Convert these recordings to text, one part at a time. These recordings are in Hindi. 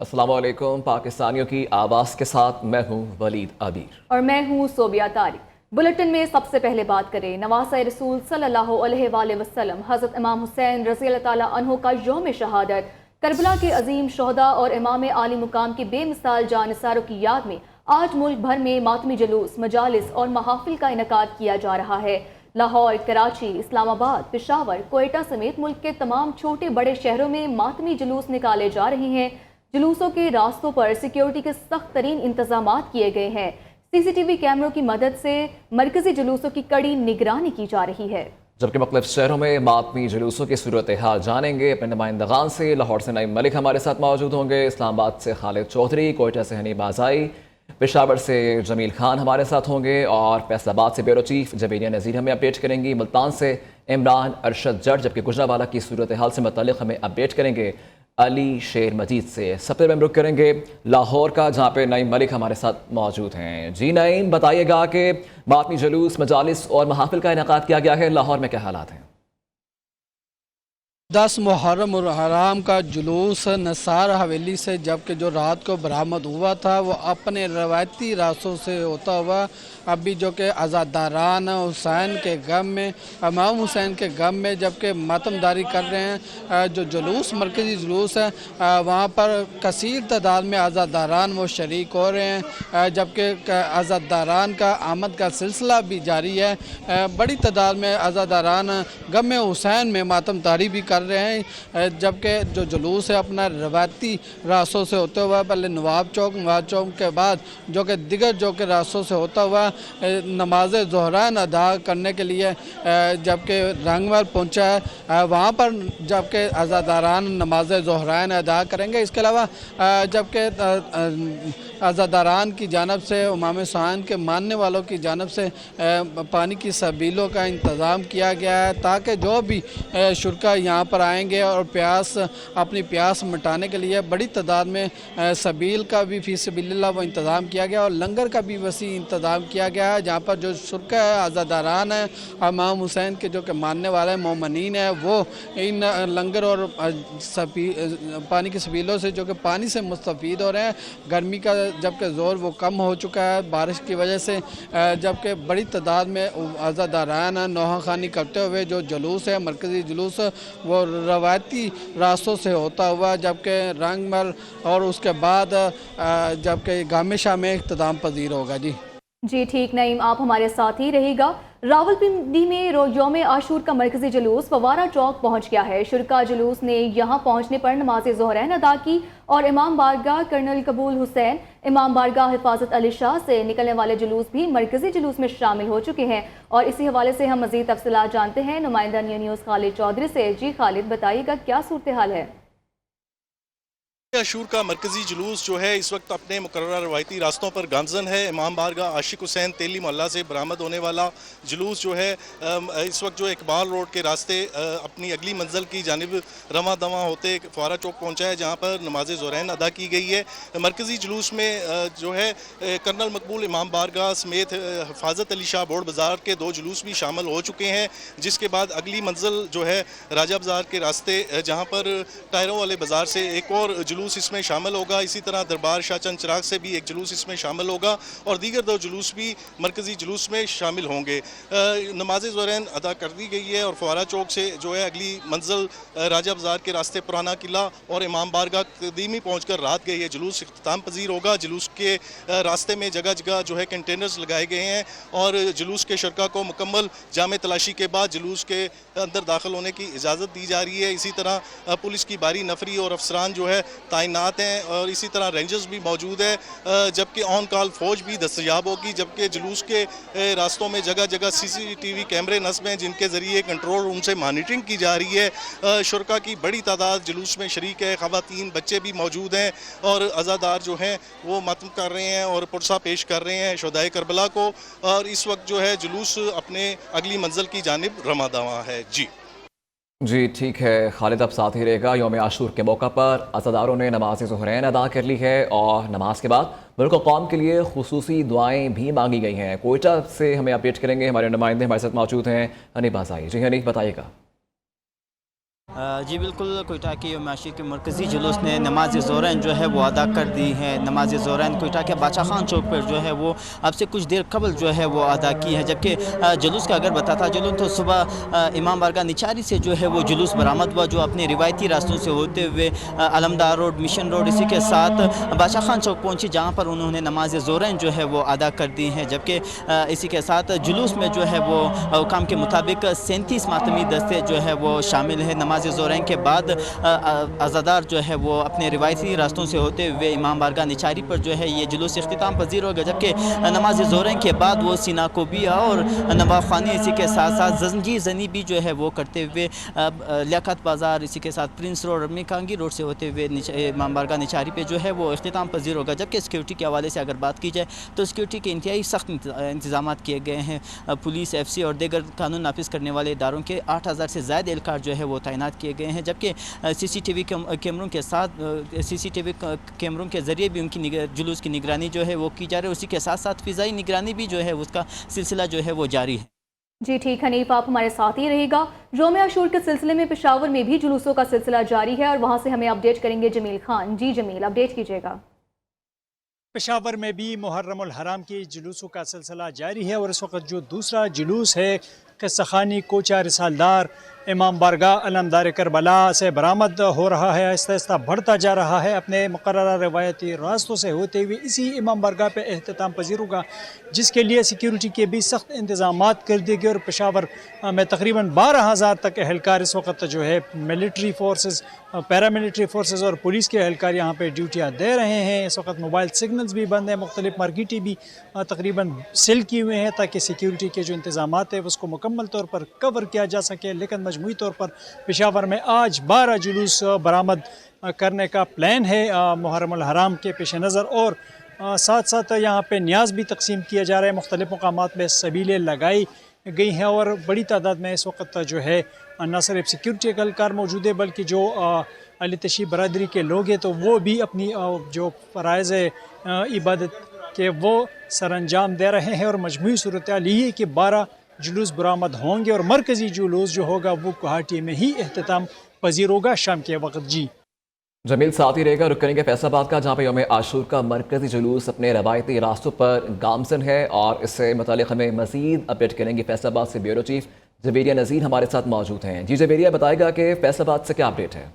अस्सलाम वालेकुम। पाकिस्तानियों की आवाज़ के साथ मैं हूँ वलीद अबीर और मैं हूँ सोबिया तारिक। बुलेटिन में सबसे पहले बात करें नवासा रसूल सल्लल्लाहु अलैहि वसल्लम हज़रत इमाम हुसैन रज़ी अल्लाह ताला अन्हु का यौम शहादत करबला के अजीम शहदा और इमाम आली मुकाम की बेमिसाल जानिसारों की याद में आज मुल्क भर में मातमी जुलूस, मजालिस और महाफिल का इनकाद किया जा रहा है। लाहौर, कराची, इस्लामाबाद, पेशावर, कोयटा समेत मुल्क के तमाम छोटे बड़े शहरों में मातमी जुलूस निकाले जा रहे हैं। जुलूसों के रास्तों पर सिक्योरिटी के सख्त तरीन इंतजाम किए गए हैं। सीसीटीवी कैमरों की मदद से मरकजी जुलूसों की कड़ी निगरानी की जा रही है। जबकि मुख्तलिफ शहरों में मातमी जुलूसों की सूरत हाल जानेंगे अपने नुमाइंदगान से। लाहौर से नईम मलिक हमारे साथ मौजूद होंगे, इस्लामाबाद से खालिद चौधरी, कोयटा से हनी बाजाई, पेशावर से जमील खान हमारे साथ होंगे और फैसलाबाद से ब्यूरो चीफ जबीरिया नज़ीर हमें अपडेट करेंगी। मुल्तान से इमरान अरशद जट, जबकि गुजरावाला की सूरत हाल से मुतल्लिक हमें अपडेट करेंगे अली शेर मजीद से। सबसे पहले हम रुक करेंगे लाहौर का, जहाँ पे नईम मलिक हमारे साथ मौजूद हैं। जी नईम, बताइएगा कि मातमी जुलूस, मजालिस और महाफिल का इनेकाद किया गया है, लाहौर में क्या हालात हैं? 10 मुहर्रम और हराम का जुलूस नसार हवेली से जबकि जो रात को बरामद हुआ था वो अपने रवायती रास्तों से होता हुआ अभी जो कि आज़ादारान हुसैन के गम में, इमाम हुसैन के गम में जबकि मातमदारी कर रहे हैं। जो जुलूस मरकज़ी जुलूस है वहाँ पर कसीर तादाद में आज़ादारान वो शरीक हो रहे हैं, जबकि आज़ादारान का आमद का सिलसिला भी जारी है। बड़ी तादाद में आज़ादारान गम हुसैन में मातमदारी भी कर रहे हैं, जबकि जो जुलूस है अपना रवायती रास्तों से होते हुआ पहले नवाब चौक के बाद जो कि दिगर जो कि रास्तों से होता हुआ नमाज ज़ोहरान अदा करने के लिए जबकि रंगमहल पहुंचा है, वहाँ पर जबकि आज़ादारान नमाज ज़ोहरान अदा करेंगे। इसके अलावा जबकि आज़ादारान की जानब से इमाम हुसैन के मानने वालों की जानब से पानी की सबीलों का इंतज़ाम किया गया है, ताकि जो भी शुरका यहाँ पर आएंगे और अपनी प्यास मिटाने के लिए बड़ी तादाद में सबील का भी फी सबीलिल्लाह वो इंतज़ाम किया गया और लंगर का भी वसी इंतज़ाम किया गया है, जहाँ पर जो शुरका है आज़ादारान है इमाम हुसैन के जो कि मानने वाले मोमिनीन है वो इन लंगर और पानी की सबीलों से जो कि पानी से मुस्तफ़ीद हो रहे हैं। गर्मी का जबकि ज़ोर वो कम हो चुका है बारिश की वजह से, जबकि बड़ी तादाद में आज़ादारान नौहा खानी करते हुए जो जुलूस है मरकज़ी जुलूस वो रवायती रास्तों से होता हुआ जबकि रंगमहल और उसके बाद जबकि गामिशा में इख्तिताम पजीर होगा। जी ठीक नईम, आप हमारे साथ ही रहेगा। रावलपिंडी में यौम आशूर का मरकजी जुलूस फवारा चौक पहुंच गया है। शुरका जुलूस ने यहां पहुंचने पर नमाज ज़ोहरैन अदा की और इमाम बारगाह कर्नल कबूल हुसैन, इमाम बारगाह हिफाजत अली शाह से निकलने वाले जुलूस भी मरकजी जुलूस में शामिल हो चुके हैं। और इसी हवाले से हम मज़ीद तफसीलात जानते हैं नुमाइंदा न्यूज़ खालिद चौधरी से। जी खालिद, बताइएगा क्या सूरत हाल है? आशूर का मरकजी जुलूस जो है इस वक्त अपने मुकर्रर रवायती रास्तों पर गामजन है। इमाम बारगाह आशिक हुसैन तेली मोहल्ला से बरामद होने वाला जुलूस जो है इस वक्त जो इकबाल रोड के रास्ते अपनी अगली मंजिल की जानिब रवां दवां होते फवारा चौक पहुंचा है, जहां पर नमाज ज़ोहरैन अदा की गई है। मरकजी जुलूस में जो है कर्नल मकबूल इमाम बारगाह समेत हिफाजत अली शाह बोर्ड बाज़ार के 2 जुलूस भी शामिल हो चुके हैं, जिसके बाद अगली मंजिल जो है राजा बाज़ार के रास्ते जहाँ पर टायरों वाले बाज़ार से एक और जुलूस इसमें शामिल होगा। इसी तरह दरबार शाहचंद चिराग से भी एक जुलूस इसमें शामिल होगा और दीगर 2 जुलूस भी मरकजी जुलूस में शामिल होंगे। नमाज ज़ोहरैन अदा कर दी गई है और फवारा चौक से जो है अगली मंजिल राजा बाज़ार के रास्ते पुराना किला और इमाम बारगाह कदीमी पहुँच कर रात गई है जुलूस इख्तिताम पजीर होगा। जुलूस के रास्ते में जगह जगह जो है कंटेनर्स लगाए गए हैं और जुलूस के शुरका को मुकम्मल जामे तलाशी के बाद जुलूस के अंदर दाखिल होने की इजाज़त दी जा रही है। इसी तरह पुलिस की भारी नफरी और अफसरान जो है तैनात हैं और इसी तरह रेंजर्स भी मौजूद है, जबकि ऑन कॉल फौज भी दस्तयाब होगी। जबकि जुलूस के रास्तों में जगह जगह CCTV कैमरे नस्ब हैं, जिनके ज़रिए कंट्रोल रूम से मॉनिटरिंग की जा रही है। शुरका की बड़ी तादाद जुलूस में शरीक है, ख़वातीन बच्चे भी मौजूद हैं और अज़ादार जो हैं वो मतम कर रहे हैं और पुरसा पेश कर रहे हैं शुहदाए करबला को। और इस वक्त जो है जुलूस अपने अगली मंजिल की जानिब रवां दवां है। जी ठीक है खालिद, अब साथ ही रहेगा। यौम आशूर के मौका पर अज़ादारों ने नमाज ज़ोहरैन अदा कर ली है और नमाज के बाद मुल्क और कौम के लिए खुसूसी दुआएं भी मांगी गई हैं। कोयटा से हमें अपडेट करेंगे हमारे नुमाइंदे हमारे साथ मौजूद हैं हनी बाजाई। जी हनी, बताइएगा। जी बिल्कुल, कोयटा के माशी के मरकज़ी जुलूस ने नमाज ज़ोरैन जो है वो अदा कर दी है। नमाज ज़ोरैन कोयटा के बादशाह खान चौक पर जो है वो अब से कुछ देर कबल जो है वो अदा की है। जबकि जुलूस का अगर बताता चलूँ तो सुबह इमाम बारगाह निचारी से जो है वो जुलूस बरामद हुआ, जो अपने रिवायती रास्तों से होते हुए अलमदार रोड, मिशन रोड, इसी के साथ बादशाह खान चौक पहुँची, जहाँ पर उन्होंने नमाज ज़ोरैन जो है वो अदा कर दी है। जबकि इसी के साथ जुलूस में जो है वो हुकाम के मुताबिक 37 मातमी दस्ते जो है वो शामिल है। नमाज ज़ोरैन के बाद अज़ादार जो है वो अपने रिवायती रास्तों से होते हुए इमाम बारगाह निचारी पर जो है ये जुलूस इख्तिताम पजीर होगा। जबकि नमाज ज़ोरैन के बाद वो सीना कोबिया और नवाब खानी, इसी के साथ साथ जंजीर जनी भी जो है वो करते हुए लियाकत बाज़ार, इसी के साथ प्रिंस रोड, रमी कांगी रोड से होते हुए इमाम बारगाह निचारी पे जो है वो इख्तिताम पजीर होगा। जबकि सिक्योरिटी के हवाले से अगर बात की जाए तो सिक्योरिटी के इंतहाई सख्त इंतजाम किए गए हैं। पुलिस, FC और दीगर कानून नाफिज करने वाले इदारों के 8000 से ज़ायद एहलकार जो है वो तैनात किए गए हैं। जबकि CCTV कैमरों के साथ CCTV कैमरों के ज़रिए भी उनकी जुलूस की निगरानी जो है वो की जा रही है। उसी के साथ साथ फ़िज़ाई निगरानी भी जो है उसका सिलसिला जो है वो जारी है। जी ठीक, हनीफ आप हमारे साथ ही रहेगा। यौम आशूर के सिलसिले में पेशावर में भी जुलूसों का सिलसिला जारी है और वहाँ से हमें अपडेट करेंगे जमील खान। जी जमील, अपडेट कीजिएगा। पेशावर में भी मुहर्रमुल हराम के जुलूसों का सिलसिला जारी है और इस वक्त जो दूसरा जुलूस है सखानी कोचा रिसालदार इमाम बारगाह अलमदार करबला से बरामद हो रहा है, आहिस्ता आहिस्ता बढ़ता जा रहा है अपने मुकर्रर रवायती रास्तों से होते हुए इसी इमाम बारगाह पे एहतमाम पजीर होगा, जिसके लिए सिक्योरिटी के भी सख्त इंतजाम कर दिए गए। और पेशावर में तकरीबन 12,000 तक एहलकार इस वक्त जो है मिलिट्री फोर्सेस, पैरामिलिट्री फोर्सेस और पुलिस के एहलकार यहाँ पे ड्यूटियाँ दे रहे हैं। इस वक्त मोबाइल सिग्नल्स भी बंद हैं, मुख्तलिफ मार्केटें भी तकरीबन सील किए हुए हैं ताकि सिक्योरिटी के जो इंतजाम है उसको मुकम्मल तौर पर कवर किया जा सके। लेकिन मजमूई तौर पर पेशावर में आज 12 जुलूस बरामद करने का प्लान है मुहर्रमुल हराम के पेश नज़र। और साथ साथ यहाँ पे न्याज भी तकसीम किया जा रहा है, मुख्तलिफ मकामात में सबीलें लगाई गई हैं और बड़ी तादाद में इस वक्त जो है न सिर्फ सिक्योरिटी एहलकार मौजूद है बल्कि जो अली तशी बरादरी के लोग हैं तो वो भी अपनी जो फ़राइज़ इबादत के वो सरअंजाम दे रहे हैं। और मजमूई सूरत हाल यही है कि 12 जुलूस बरामद होंगे और मरकज़ी जुलूस जो होगा वो गुवाहाटी में ही एहतमाम पजीर होगा शाम के वक्त। जी जमील साथ ही रहेगा। रुक करेंगे फैसलाबाद का, जहाँ पे यौम आशूर का मरकज़ी जुलूस अपने रवायती रास्तों पर गामजन है और इससे मुतालिक हमें मज़ीद अपडेट करेंगे फैसलाबाद से ब्यूरो चीफ जबेरिया नज़ीर हमारे साथ मौजूद हैं। जी जबेरिया, बताएगा कि फैसलाबाद से क्या अपडेट है?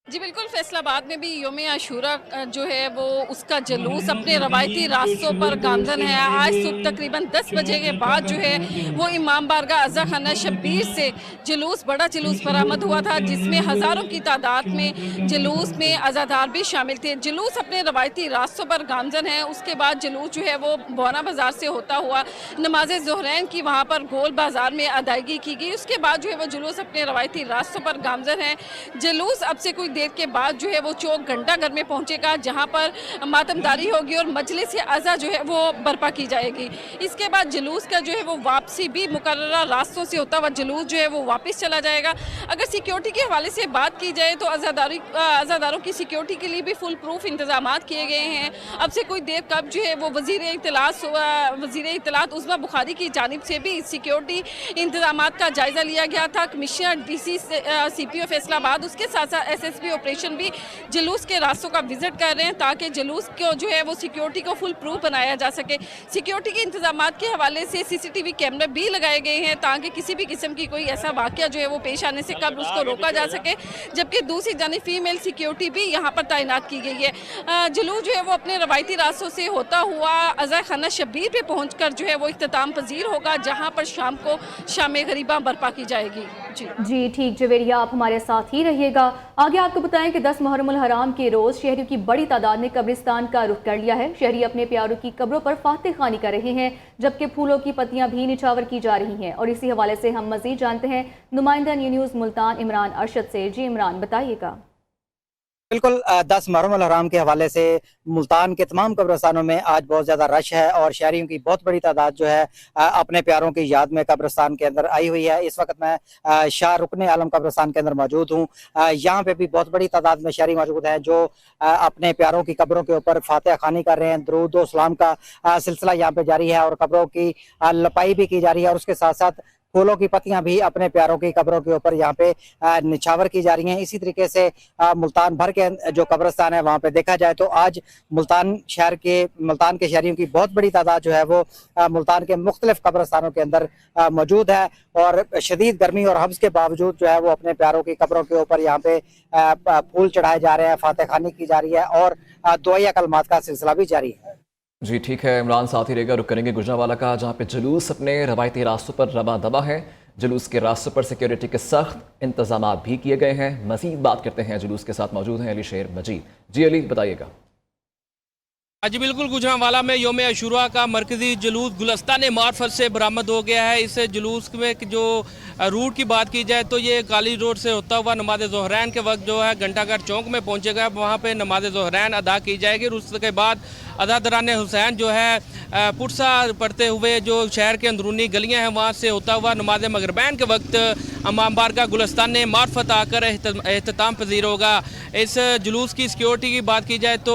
जी बिल्कुल, फैसलाबाद में भी यौम आशूरा जो है वो उसका जुलूस अपने रवायती रास्तों पर गामजन है। आज सुबह तकरीबन 10 बजे के बाद जो है वो इमाम बारगाह अज़ा खाना शब्बीर से जुलूस, बड़ा जुलूस बरामद हुआ था जिसमें हज़ारों की तादाद में जुलूस में अज़ादार भी शामिल थे। जुलूस अपने रवायती रास्तों पर गामजन है। उसके बाद जुलूस जो है वो बोना बाज़ार से होता हुआ नमाज ज़ोहरैन की वहाँ पर गोल बाज़ार में अदायगी की गई। उसके बाद जो है वो जुलूस अपने रवायती रास्तों पर गामजन है। जुलूस अब से कुछ देर के बाद जो है वो चौक घंटाघर में पहुंचेगा, जहां पर मातमदारी होगी और मजलिस अज़ा जो है वो बर्पा की जाएगी। इसके बाद जुलूस का जो है वो वापसी भी मुकर्ररा रास्तों से होता हुआ जुलूस जो है वो वापस चला जाएगा। अगर सिक्योरिटी के हवाले से बात की जाए तो अज़ादारों की सिक्योरिटी के लिए भी फुल प्रूफ इंतजाम किए गए हैं। अब से कुछ देर कब जो है वो वज़ीर इत्तलात उस्मा बुखारी की जानिब से भी सिक्योरिटी इंतजाम का जायज़ा लिया गया था। कमिश्नर DC CPO फैसलाबाद, उसके साथ साथ SSP ऑपरेशन भी जुलूस के रास्तों का विजिट कर रहे हैं ताकि जुलूस को जो है वो सिक्योरिटी को फुल प्रूफ बनाया जा सके। सिक्योरिटी के इंतजाम के हवाले से CCTV कैमरे भी लगाए गए हैं ताकि किसी भी किस्म की कोई ऐसा वाक़या जो है वो पेश आने से कब उसको रोका जा सके। जबकि दूसरी जानिब फीमेल सिक्योरिटी भी यहाँ पर तैनात की गई है। जुलूस जो है वो अपने रवायती रास्तों से होता हुआ अज़ा खाना शब्बीर पे पहुँच कर जो है वो इख्तिताम पजीर होगा, जहाँ पर शाम को शाम गरीबा बर्पा की जाएगी। जी ठीक जवेरिया, आप हमारे साथ ही रहिएगा। आगे आपको बताएं कि 10 मुहर्रमुल हराम के रोज़ शहरियों की बड़ी तादाद ने कब्रिस्तान का रुख कर लिया है। शहरी अपने प्यारों की कब्रों पर फातिह खानी कर रहे हैं, जबकि फूलों की पत्तियां भी निछावर की जा रही हैं। और इसी हवाले से हम मजीद जानते हैं नुमाइंदा न्यूज़ मुल्तान इमरान अरशद से। जी इमरान, बताइएगा। बिल्कुल, 10 मुहर्रमुल हराम के हवाले से मुल्तान के तमाम कब्रिस्तानों में आज बहुत ज़्यादा रश है और शहरियों की बहुत बड़ी तादाद जो है अपने प्यारों की याद में कब्रिस्तान के अंदर आई हुई है। इस वक्त मैं शाह रुकन आलम कब्रिस्तान के अंदर मौजूद हूँ। यहाँ पे भी बहुत बड़ी तादाद में शहरी मौजूद हैं जो अपने प्यारों की कब्रों के ऊपर फातिहा खानी कर रहे हैं। दरूद व सलाम का सिलसिला यहाँ पे जारी है और कब्रों की लपाई भी की जा रही है और उसके साथ साथ फूलों की पत्तियां भी अपने प्यारों की कब्रों के ऊपर यहाँ पे निछावर की जा रही हैं। इसी तरीके से मुल्तान भर के जो कब्रिस्तान है वहाँ पे देखा जाए तो आज मुल्तान के शहरियों की बहुत बड़ी तादाद जो है वो मुल्तान के मुख्तलिफ कब्रिस्तानों के अंदर मौजूद है और शदीद गर्मी और हब्स के बावजूद जो है वो अपने प्यारों की कब्रों के ऊपर यहाँ पे फूल चढ़ाए जा रहे हैं, फातह खानी की जा रही है और दुआया कलमात का सिलसिला भी जारी है। जी ठीक है, इमरान साथ ही रहेगा। रुक करेंगे गुजरांवाला का, जहाँ पे जुलूस अपने रवायती रास्तों पर रवा दवा है। जुलूस के रास्तों पर सिक्योरिटी के सख्त इंतजाम भी किए गए हैं। मजीद बात करते हैं, जुलूस के साथ मौजूद हैं अली शेर मजीद। जी अली, बताइएगा। जी बिल्कुल, गुजरांवाला में योम आशूरा का मरकजी जुलूस गुलस्तान मार्फत से बरामद हो गया है। इस जुलूस में जो रूट की बात की जाए तो ये काली रोड से होता हुआ नमाज ज़ोहरैन के वक्त जो है घंटाघर चौक में पहुंचेगा। वहाँ पे नमाज ज़ोहरैन अदा की जाएगी। उसके बाद अज़ादरान हुसैन जो है पुरसा पढ़ते हुए जो शहर के अंदरूनी गलियां हैं वहाँ से होता हुआ नमाज मगरबैन के वक्त इमाम बारगाह गुलस्तान मार्फत आकर एहतमाम पजीर होगा। इस जुलूस की सिक्योरिटी की बात की जाए तो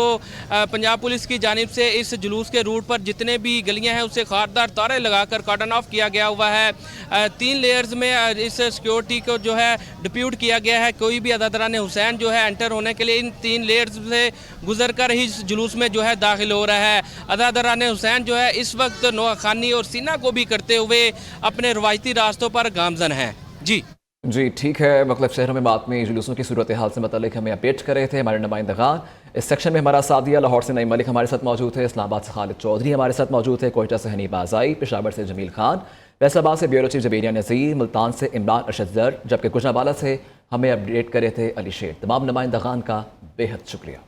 पंजाब पुलिस की जानिब से इस जुलूस के रूट पर जितने भी गलियां हैं उसे खारदार तारे लगाकर कार्डन ऑफ किया गया हुआ है। 3 लेयर्स में इस सिक्योरिटी को जो है डिप्यूट किया गया है। कोई भी अज़ादरान हुसैन जो है एंटर होने के लिए इन 3 लेयर्स से गुजर कर ही इस जुलूस में जो है दाखिल हो रहा है। अज़ादरान हुसैन जो है इस वक्त नोआखानी और सीना को भी करते हुए अपने रवायती रास्तों पर गामजन हैं। जी ठीक है, मुख्तलिफ शहरों में बातमी जुलूसों की सूरत हाल से मतलब हमें अपडेट कर रहे थे हमारे नुमाइंदगान। इस सेक्शन में हमारा साथ दिया लाहौर से नईम मलिक हमारे साथ मौजूद है, इस्लामाबाद से खालिद चौधरी हमारे साथ मौजूद है, कोयटा से हनी बाज़ाई, पेशावर से जमील खान, फैसलाबाद से ब्यूरो चीफ जबेरिया नज़ीर, मुल्तान से इमरान अरशद जर, जबकि गुजरांवाला से हमें अपडेट कर रहे थे अली शेर। तमाम नुमाइंदगान का बेहद शुक्रिया।